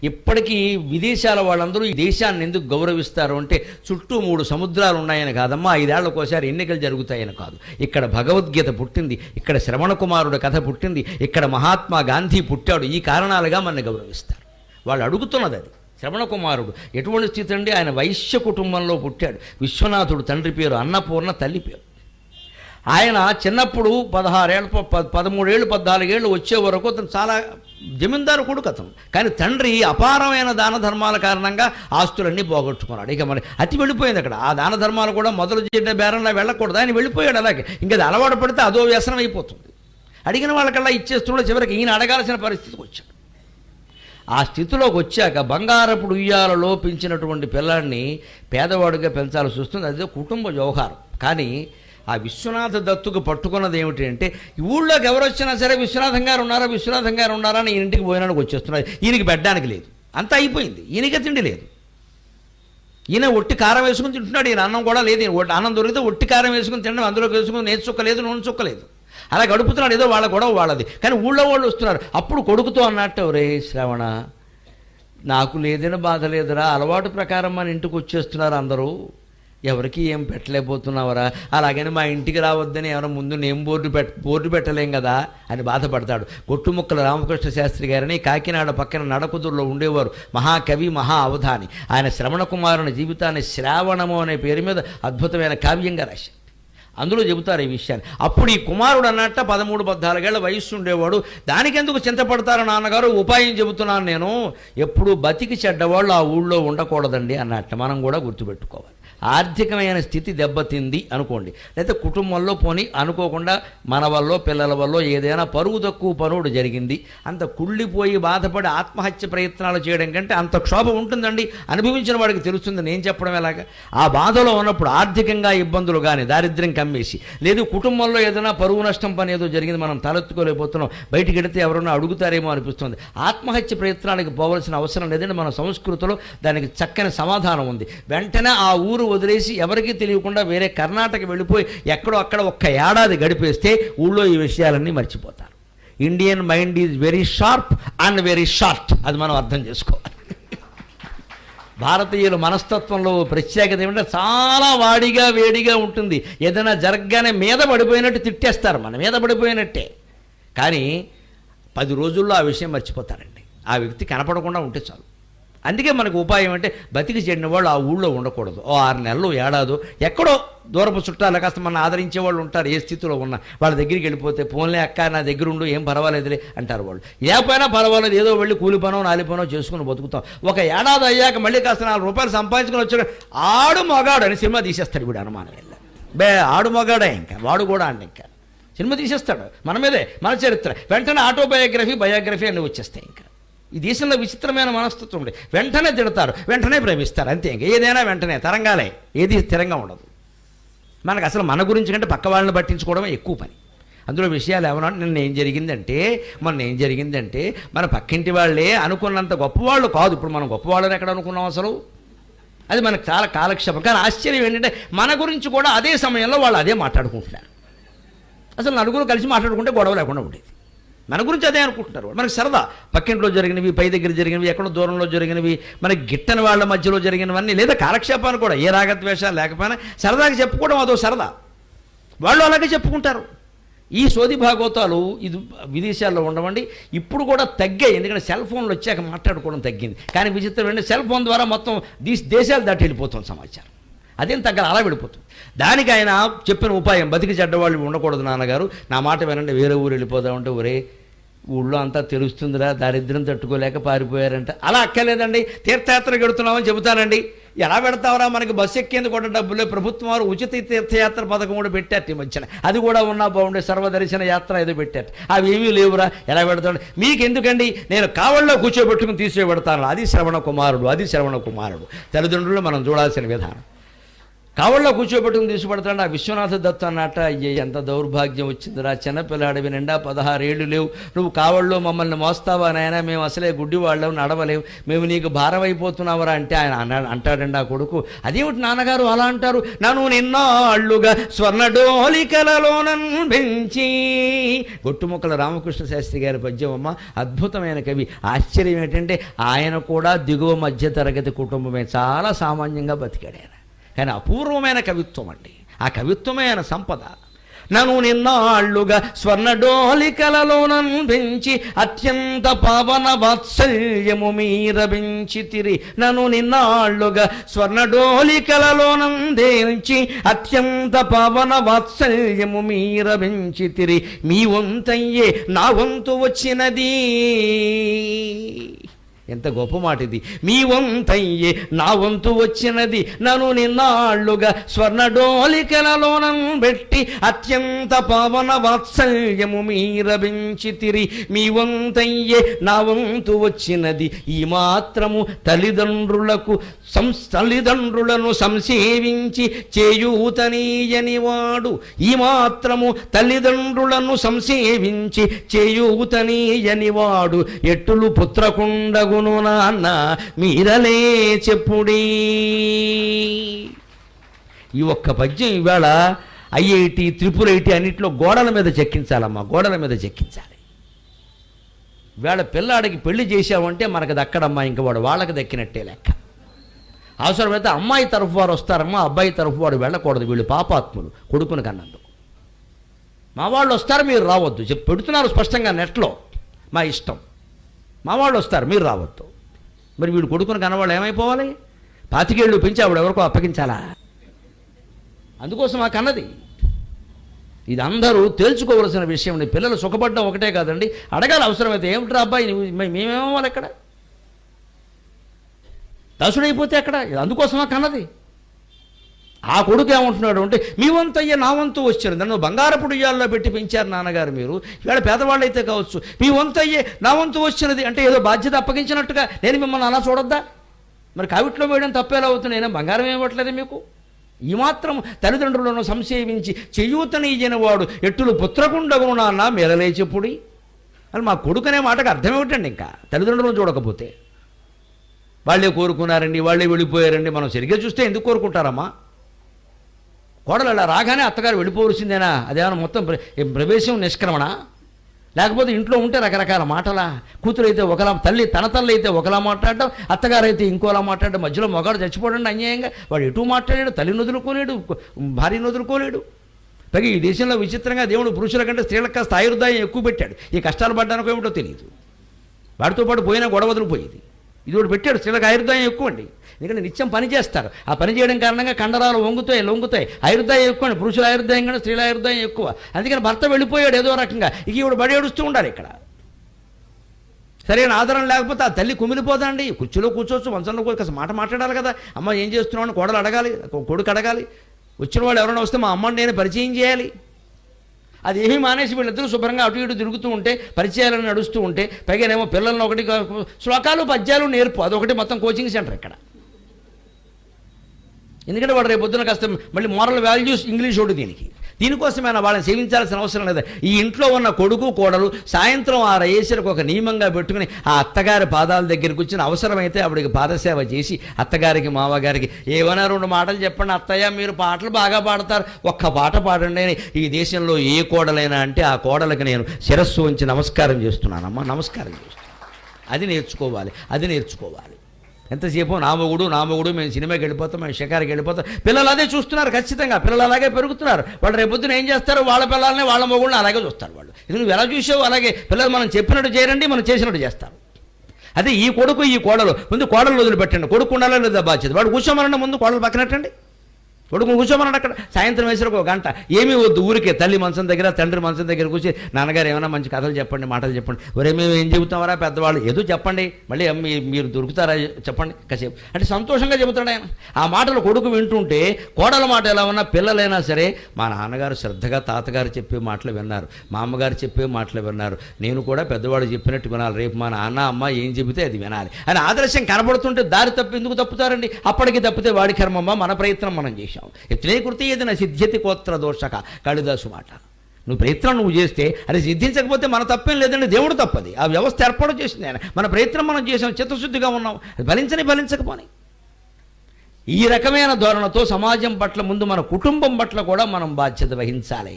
ఇప్పటికీ విదేశాల వాళ్ళందరూ ఈ దేశాన్ని ఎందుకు గౌరవిస్తారు అంటే చుట్టూ 3 సముద్రాలు ఉన్నాయని కాదమ్మా, 5 ఏళ్లకోసారి ఎన్నికలు జరుగుతాయని కాదు. ఇక్కడ భగవద్గీత పుట్టింది, ఇక్కడ శ్రవణ కుమారుడు కథ పుట్టింది, ఇక్కడ మహాత్మా గాంధీ పుట్టాడు. ఈ కారణాలుగా మనల్ని గౌరవిస్తారు. వాళ్ళు అడుగుతున్నది అది. శ్రవణ కుమారుడు ఎటువంటి స్థితి అండి? ఆయన వైశ్య కుటుంబంలో పుట్టాడు. విశ్వనాథుడు తండ్రి పేరు, అన్నపూర్ణ తల్లి పేరు. ఆయన చిన్నప్పుడు 13 ఏళ్ళు 14 ఏళ్ళు వచ్చే వరకు అతను చాలా జమీందారు కొడుకు అతను. కానీ తండ్రి అపారమైన దాన ధర్మాల కారణంగా ఆస్తులన్నీ పోగొట్టుకున్నాడు. ఇక మరి అతి వెళ్ళిపోయింది అక్కడ. ఆ దాన ధర్మాలు కూడా మొదలు చేయడం బేరంలో వెళ్ళకూడదు, ఆయన వెళ్ళిపోయాడు. అలాగే ఇంకా అది అలవాటు పడితే అదో వ్యసనం అయిపోతుంది. అడిగిన వాళ్ళకల్లా ఇచ్చేస్తున్నాడు. చివరికి ఈయన అడగాల్సిన పరిస్థితికి వచ్చాడు. ఆ స్థితిలోకి వచ్చాక బంగారపు ఉయ్యాలలో పెంచినటువంటి పిల్లాడిని పేదవాడిగా పెంచాల్సి వస్తుంది. అదే కుటుంబ వ్యవహారం. కానీ ఆ విశ్వనాథ దత్తుకు పట్టుకున్నది ఏమిటి అంటే, ఊళ్ళోకి ఎవరు వచ్చినా సరే విశ్వనాథం గారు ఉన్నారా అని ఇంటికి పోయినానికి వచ్చేస్తున్నారు. ఈయనకి పెట్టడానికి లేదు, అంతా అయిపోయింది. ఈయనకే తిండి లేదు. ఈయన ఒట్టి కారం వేసుకుని తింటున్నాడు. ఈయన అన్నం కూడా లేదు. అన్నం దొరికితే ఒట్టి కారం వేసుకుని తినడం, అందులోకి వేసుకుని నేతి చుక్క లేదు, నూనె చుక్క లేదు. అలా గడుపుతున్నాడు. ఏదో వాళ్ళ గొడవ వాళ్ళది. కానీ ఊళ్ళో వాళ్ళు వస్తున్నారు. అప్పుడు కొడుకుతో అన్నట్టు, రే శ్రవణ, నాకు లేదని బాధ లేదురా, అలవాటు ప్రకారం మన ఇంటికి వచ్చేస్తున్నారు అందరూ, ఎవరికి ఏం పెట్టలేకపోతున్నావరా, అలాగని మా ఇంటికి రావద్దని ఎవరో ముందు నేమ్ బోర్డు పెట్టలేం కదా అని బాధపడతాడు. గొట్టుముక్కల రామకృష్ణ శాస్త్రి గారిని కాకినాడ పక్కన నడకుదురులో ఉండేవారు. మహాకవి, మహా అవధాని. ఆయన శ్రవణ కుమారుని జీవితాన్ని శ్రావణము అనే పేరు మీద అద్భుతమైన కావ్యంగా రాశారు. అందులో చెబుతారు ఈ విషయాన్ని. అప్పుడు ఈ కుమారుడు అన్నట్ట 13-14 ఏళ్ల వయస్సు ఉండేవాడు. దానికెందుకు చింతపడతారు నాన్నగారు, ఉపాయం చెబుతున్నాను నేను. ఎప్పుడు బతికి చెడ్డవాళ్ళు ఆ ఊళ్ళో ఉండకూడదండి అన్నట్ట మనం కూడా గుర్తుపెట్టుకోవాలి. ఆర్థికమైన స్థితి దెబ్బతింది అనుకోండి, లేకపోతే కుటుంబంలో పోని అనుకోకుండా మన వల్ల పిల్లల వల్ల ఏదైనా పరువు తక్కువ పనుడు జరిగింది, అంత కుళ్ళిపోయి బాధపడి ఆత్మహత్య ప్రయత్నాలు చేయడం కంటే అంత క్షోభ ఉంటుందండి. అనుభవించిన వాడికి తెలుస్తుంది, నేను చెప్పడం ఎలాగా. ఆ బాధలో ఉన్నప్పుడు ఆర్థికంగా ఇబ్బందులు కానీ, దారిద్ర్యం కమ్మేసి, లేదు కుటుంబంలో ఏదైనా పరువు నష్టం పని ఏదో జరిగింది, మనం తలెత్తుకోలేకపోతున్నాం, బయటికి వెడితే ఎవరన్నా అడుగుతారేమో అనిపిస్తుంది, ఆత్మహత్య ప్రయత్నాలకు పోవలసిన అవసరం లేదండి. మన సంస్కృతిలో దానికి చక్కని సమాధానం ఉంది. వెంటనే ఆ ఊరు వదిలేసి ఎవరికీ తెలియకుండా వేరే కర్ణాటక వెళ్ళిపోయి ఎక్కడో అక్కడ 1 ఏడాది గడిపేస్తే ఊళ్ళో ఈ విషయాలన్నీ మర్చిపోతారు. Indian mind is very sharp and very short. అది మనం అర్థం చేసుకోవాలి. భారతీయుల మనస్తత్వంలో ప్రత్యేకత ఏమంటే చాలా వాడిగా వేడిగా ఉంటుంది. ఏదైనా జరగగానే మీద పడిపోయినట్టు తిట్టేస్తారు, మన మీద పడిపోయినట్టే. కానీ 10 రోజుల్లో ఆ విషయం మర్చిపోతారండి. ఆ వ్యక్తి కనపడకుండా ఉంటే చాలు. అందుకే మనకు ఉపాయం అంటే, బతికి చెడిన వాళ్ళు ఆ ఊళ్ళో ఉండకూడదు. 6 నెలలు ఏడాదో ఎక్కడో దూరపు చుట్టాలు కాస్త మన ఆదరించే వాళ్ళు ఉంటారు. ఏ స్థితిలో ఉన్నా వాళ్ళ దగ్గరికి వెళ్ళిపోతే, పోన్లే అక్క నా దగ్గర ఉండు, ఏం పర్వాలేదులే అంటారు వాళ్ళు. ఏపైనా పర్వాలేదు, ఏదో వెళ్ళి కూలి పనో 4 పనో చేసుకుని బతుకుతాం. 1 ఏడాది అయ్యాక మళ్ళీ కాస్త 4 రూపాయలు సంపాదించుకుని వచ్చాడు, ఆడు మగాడు అని సినిమా తీసేస్తాడు వీడు. అనుమానం వెళ్ళి ఆడు మగాడే, ఇంకా వాడు కూడా అండి, ఇంకా సినిమా తీసేస్తాడు మన మీదే, మన చరిత్ర. వెంటనే బయోగ్రఫీ అన్నీ వచ్చేస్తాయి. ఇంకా ఈ దేశంలో విచిత్రమైన మనస్తత్వం ఉంది. వెంటనే తిడతారు, వెంటనే ప్రేమిస్తారు, అంతే. ఇంకా ఏదైనా వెంటనే తరంగాలే, ఏది స్థిరంగా ఉండదు. మనకు అసలు మన గురించి కంటే పక్క వాళ్ళని పట్టించుకోవడమే ఎక్కువ పని. అందులో విషయాలు ఏమన్నా మొన్న ఏం జరిగిందంటే మన పక్కింటి వాళ్ళే అనుకున్నంత గొప్పవాళ్ళు కాదు. ఇప్పుడు మనం గొప్పవాళ్ళని ఎక్కడ అనుకున్నాం అసలు? అది మనకు చాలా కాలక్షేపం. కానీ ఆశ్చర్యం ఏంటంటే మన గురించి కూడా అదే సమయంలో వాళ్ళు అదే మాట్లాడుకుంటున్నారు. అసలు నలుగురు కలిసి మాట్లాడుకుంటే గొడవ లేకుండా ఉండేది. మన గురించి అదే అనుకుంటున్నారు. మనకి సరదా, పక్కింట్లో జరిగినవి, పై దగ్గర జరిగినవి, ఎక్కడో దూరంలో జరిగినవి, మనకి గిట్టని వాళ్ళ మధ్యలో జరిగినవన్నీ, లేదా కాలక్షేపాన్ని కూడా ఏ రాగద్వేషాలు లేకపోయినా సరదాగా చెప్పుకోవడం అదో సరదా. వాళ్ళు అలాగే చెప్పుకుంటారు. ఈ సోది భాగవతాలు ఇది విదేశాల్లో ఉండవండి. ఇప్పుడు కూడా తగ్గాయి, ఎందుకంటే సెల్ ఫోన్లు వచ్చాక మాట్లాడుకోవడం తగ్గింది. కానీ విచిత్రం ఏంటంటే సెల్ ఫోన్ ద్వారా మొత్తం దేశాలు దాటి వెళ్ళిపోతుంది సమాచారం. అదేం తగ్గ అలా వెళ్ళిపోతుంది. దానికి ఆయన చెప్పిన ఉపాయం, బతికి చెడ్డవాళ్ళు ఉండకూడదు నాన్నగారు, నా మాట వినండి, వేరే ఊరు వెళ్ళిపోదామంటే, ఒరే ఊళ్ళో అంతా తెలుస్తుందిరా, దారిద్ర్యం తట్టుకోలేక పారిపోయారంట. అలా అక్కర్లేదండి, తీర్థయాత్రకు వెడుతున్నామని చెబుతానండి. ఎలా పెడతావరా, మనకి బస్సు ఎక్కేందుకు కూడా డబ్బులే, ప్రభుత్వం వారు ఉచిత తీర్థయాత్ర పథకం కూడా పెట్టారు ఈ మధ్యన. అది కూడా ఉన్నా బాగుండే, సర్వదర్శన యాత్ర ఏదో పెట్టారు. అవి ఏమీ లేవురా, ఎలా పెడతాడు? మీకు ఎందుకండి, నేను కావల్లో కూర్చోబెట్టుకుని తీసుకుపెడతాను. అది శ్రవణ కుమారుడు. తల్లిదండ్రులు మనం చూడాల్సిన విధానం. కావళ్ళలో కూర్చోబెట్టుకుని తీసుకుపడతాడు. ఆ విశ్వనాథ దత్త అన్నట్ట, అయ్యే ఎంత దౌర్భాగ్యం వచ్చిందిరా, చిన్నపిల్లాడివి, నిండా 16 ఏళ్ళు లేవు, నువ్వు కావళ్ళలో మమ్మల్ని మోస్తావా నాయన, మేము అసలే గుడ్డి వాళ్ళం, నడవలేవు, మేము నీకు భారం అయిపోతున్నావరా అంటే ఆయన అంటాడండి ఆ కొడుకు, అదేమిటి నాన్నగారు అలా అంటారు, నన్ను నిన్నాళ్ళుగా స్వర్ణడోలికలలోనన్ పెంచి. గొట్టుముక్కల రామకృష్ణ శాస్త్రి గారి పద్యం అమ్మ, అద్భుతమైన కవి. ఆశ్చర్యం ఏంటంటే ఆయన కూడా దిగువ మధ్య తరగతి కుటుంబమే, చాలా సామాన్యంగా బతికాడు ఆయన, కానీ అపూర్వమైన కవిత్వం అండి. ఆ కవిత్వమే ఆయన సంపద. నన్ను నిన్నాళ్ళుగా స్వర్ణడోలికలలోనన్ పెంచి అత్యంత పావన వాత్సల్యము మీర పెంచితిరి. నన్ను నిన్నాళ్ళుగా స్వర్ణడోలికలలోనన్ పెంచి అత్యంత పావన వాత్సల్యము మీర పెంచితిరి. మీ వంతయ్యే నా వంతు వచ్చినది. ఎంత గొప్ప మాట ఇది. మీ వంతయ్యే నా వంతు వచ్చినది, నన్ను నిన్నాళ్ళుగా స్వర్ణడోలికలలోనం పెట్టి అత్యంత పావన వాత్సల్యము మీర పెంచితిరి. మీ వంతయ్యే నా వంతు వచ్చినది, ఈ మాత్రము తల్లిదండ్రులను సంసేవించి చేయూతనీయని వాడు. ఈ మాత్రము తల్లిదండ్రులను సంసేవించి చేయూతనీయని వాడు. ఎట్టులు పుత్రకుండగు నాన్న మీరలే చెప్పుడీ. ఈ ఒక్క పద్యం ఇవాళ ఐఐటి, త్రిపుర ఐటి అన్నింటిలో గోడల మీద చెక్కించాలమ్మా, గోడల మీద చెక్కించాలి. ఇవాళ పిల్లాడికి పెళ్లి చేశామంటే మనకు దక్కడమ్మా, ఇంక వాడు వాళ్ళకి దక్కినట్టే లెక్క. అవసరమైతే అమ్మాయి తరఫు వారు వస్తారమ్మా, అబ్బాయి తరఫు వాడు వెళ్ళకూడదు, వీళ్ళు పాపాత్ములు కొడుకుని కన్నందుకు. మా వాళ్ళు వస్తారు, మీరు రావద్దు పెడుతున్నారు స్పష్టంగా నెట్లో, మా ఇష్టం, మా వాళ్ళు వస్తారు, మీరు రావద్దు. మరి వీడు కొడుకుని కన్నవాళ్ళు ఏమైపోవాలి? 25 ఏళ్ళు పెంచి ఆవిడ ఎవరికో అప్పగించాలా? అందుకోసం ఆ కన్నది. ఇది అందరూ తేల్చుకోవలసిన విషయం. పిల్లలు సుఖపడ్డం ఒకటే కాదండి, అడగాలి అవసరమైతే, ఏమిట్రా అబ్బాయి మేమేమవ్వాలి ఎక్కడ, దాసుడైపోతే ఎక్కడ? అందుకోసం ఆ కన్నది. ఆ కొడుకు ఏమంటున్నాడు అంటే, మీ వంతు అయ్యే నా వంతు వచ్చారు, నన్ను బంగారపు ఉయ్యాల్లో పెట్టి పెంచారు నాన్నగారు మీరు, ఇవాళ పేదవాళ్ళు అయితే కావచ్చు, మీ వంతు అయ్యే నా వంతు వచ్చినది అంటే ఏదో బాధ్యత అప్పగించినట్టుగా నేను మిమ్మల్ని అలా చూడొద్దా? మరి కావిట్లో వేయడం తప్పేలా అవుతుంది, నేను బంగారం ఏమివ్వట్లేదు మీకు. ఈ మాత్రం తల్లిదండ్రులను సంసేవించి చేయూతనీయని వాడు ఎట్టులు పుత్రకుండగును నాన్న మెరలే చెప్పుడి అని. మా కొడుకునే మాటకు అర్థం ఏమిటండి? ఇంకా తల్లిదండ్రులను చూడకపోతే వాళ్ళే కోరుకున్నారండి, వాళ్ళే వెళ్ళిపోయారండి, మనం సరిగ్గా చూస్తే ఎందుకు కోరుకుంటారమ్మా? కోడలు అలా రాగానే అత్తగారు వెళ్ళిపోవలసిందేనా? అదేమన్నా మొత్తం ప్రవేశం నిష్క్రమణ? లేకపోతే ఇంట్లో ఉంటే రకరకాల మాటలా? కూతురు అయితే ఒకలా, తన తల్లి అయితే ఒకలా మాట్లాడడం, అత్తగారు అయితే ఇంకోలా మాట్లాడడం, మధ్యలో మగాడు చచ్చిపోవడం అన్యాయంగా. వాడు ఎటు మాట్లాడాడు, తల్లిని వదులుకోలేడు, భార్యను వదులుకోలేడు. పైగా ఈ దేశంలో విచిత్రంగా దేవుడు పురుషుల కంటే స్త్రీలకు కాస్త ఆయుర్దాయం ఎక్కువ పెట్టాడు. ఈ కష్టాలు పడ్డానికో ఏమిటో తెలియదు. వాడితో పాటు పోయినా గొడవ వదిలిపోయేది. ఇది ఒకటి పెట్టాడు, స్త్రీలకు ఆయుర్దాయం ఎక్కువ అండి. ఎందుకంటే నిత్యం పని చేస్తారు, ఆ పని చేయడం కారణంగా కండరాలు లొంగుతాయి. ఆయుర్దాయం ఎక్కువ అండి, పురుషుల ఆయుర్దాయం కంటే స్త్రీల ఆయుర్దాయం ఎక్కువ. అందుకని భర్త వెళ్ళిపోయాడు ఏదో రకంగా, ఇక ఇవిడ బడి ఏడుస్తూ ఉండాలి. ఇక్కడ సరైన ఆదరణ లేకపోతే ఆ తల్లి కుమిలిపోదండి. కుర్చీలో కూర్చోవచ్చు, మంచంలో కూర్చో, మాట మాట్లాడాలి కదా. అమ్మ ఏం చేస్తున్నావు అని కోడలు అడగాలి, కొడుకు అడగాలి. వచ్చిన వాళ్ళు ఎవరైనా వస్తే మా అమ్మని నేను పరిచయం చేయాలి. అది ఏమీ మానేసి వీళ్ళిద్దరూ శుభ్రంగా అటు ఇటు తిరుగుతూ ఉంటే, పరిచయాలను నడుస్తూ ఉంటే, పైగానేమో పిల్లలను ఒకటి శ్లోకాలు పద్యాలు నేర్పు, అదొకటి మొత్తం కోచింగ్ సెంటర్ ఇక్కడ. ఎందుకంటే వాడు రేపు పొద్దున కాస్త మళ్ళీ మోరల్ వాల్యూస్ ఇంగ్లీష్ ఒకటి దీనికోసమైనా వాళ్ళని సేవించాల్సిన అవసరం లేదు. ఈ ఇంట్లో ఉన్న కొడుకు కోడలు సాయంత్రం 6 అయ్యేసరికి ఒక నియమంగా పెట్టుకుని ఆ అత్తగారి పాదాల దగ్గరికి వచ్చిన అవసరమైతే ఆవిడకి పాదసేవ చేసి, అత్తగారికి మామగారికి ఏమైనా 2 మాటలు చెప్పండి, అత్తయ్య మీరు పాటలు బాగా పాడతారు, ఒక్క పాట పాడండి అని ఈ దేశంలో ఏ కోడలైనా అంటే ఆ కోడలకి నేను శిరస్సు ఉంచి నమస్కారం చేస్తున్నానమ్మా, నమస్కారం చేస్తున్నాను. అది నేర్చుకోవాలి. ఎంతసేపు నా మొగుడు మేము సినిమాకి వెళ్ళిపోతాం, మేము షికారికి వెళ్ళిపోతాం. పిల్లలు అదే చూస్తున్నారు ఖచ్చితంగా, పిల్లలు అలాగే పెరుగుతున్నారు. వాళ్ళు రేపొద్దున ఏం చేస్తారు, వాళ్ళ పిల్లల్ని వాళ్ళ మొగుళ్ళని అలాగే చూస్తారు వాళ్ళు. ఇది నువ్వు ఎలా చూసావు అలాగే పిల్లలు మనం చెప్పినట్టు చేయరండి, మనం చేసినట్టు చేస్తారు. అదే ఈ కొడుకు ఈ కోడలు, ముందు కోడలు వదిలిపెట్టండి, కొడుకు ఉండాలని లేదా బాధ్యత. వాడు కూర్చోమనండి, ముందు కోడలు పక్కనట్టండి, కొడుకు కూర్చోమన్నాడు అక్కడ. సాయంత్రం వేసరికి 1 గంట ఏమీ వద్దు, ఊరికే తల్లి మంచం దగ్గర తండ్రి మంచం దగ్గర కూర్చి, నాన్నగారు ఏమైనా మంచి కథలు చెప్పండి, మాటలు చెప్పండి. ఒరే మేము ఏం చెబుతామరా పెద్దవాళ్ళు, ఏదో చెప్పండి, మళ్ళీ మీరు దొరుకుతారా చెప్పండి కాసేపు అంటే సంతోషంగా చెబుతాడు ఆయన. ఆ మాటలు కొడుకు వింటుంటే, కోడల మాట ఎలా ఉన్నా పిల్లలైనా సరే, మా నాన్నగారు శ్రద్ధగా తాతగారు చెప్పే మాటలు విన్నారు, మా అమ్మగారు చెప్పే మాటలు విన్నారు, నేను కూడా పెద్దవాడు చెప్పినట్టు వినాలి, రేపు మా నాన్న అమ్మ ఏం చెబితే అది వినాలి అని ఆదర్శం కనబడుతుంటే దారి ఎందుకు తప్పుతారండి? అప్పటికి తప్పితే వాడి కర్మమ్మ, మన ప్రయత్నం మనం చేశాం. చూశాం. యత్నే కృతే ఏదైనా సిద్ధ్యతి కోత్ర దోషక, కాళిదాసు మాట. నువ్వు ప్రయత్నం నువ్వు చేస్తే అది సిద్ధించకపోతే మన తప్పేం లేదండి, దేవుడు తప్పది. ఆ వ్యవస్థ ఏర్పాటు చేసింది ఆయన. మన ప్రయత్నం మనం చేసాం, చిత్తశుద్ధిగా ఉన్నాం, అది ఫలించకపోని. ఈ రకమైన ధోరణతో సమాజం పట్ల, ముందు మన కుటుంబం పట్ల కూడా మనం బాధ్యత వహించాలి.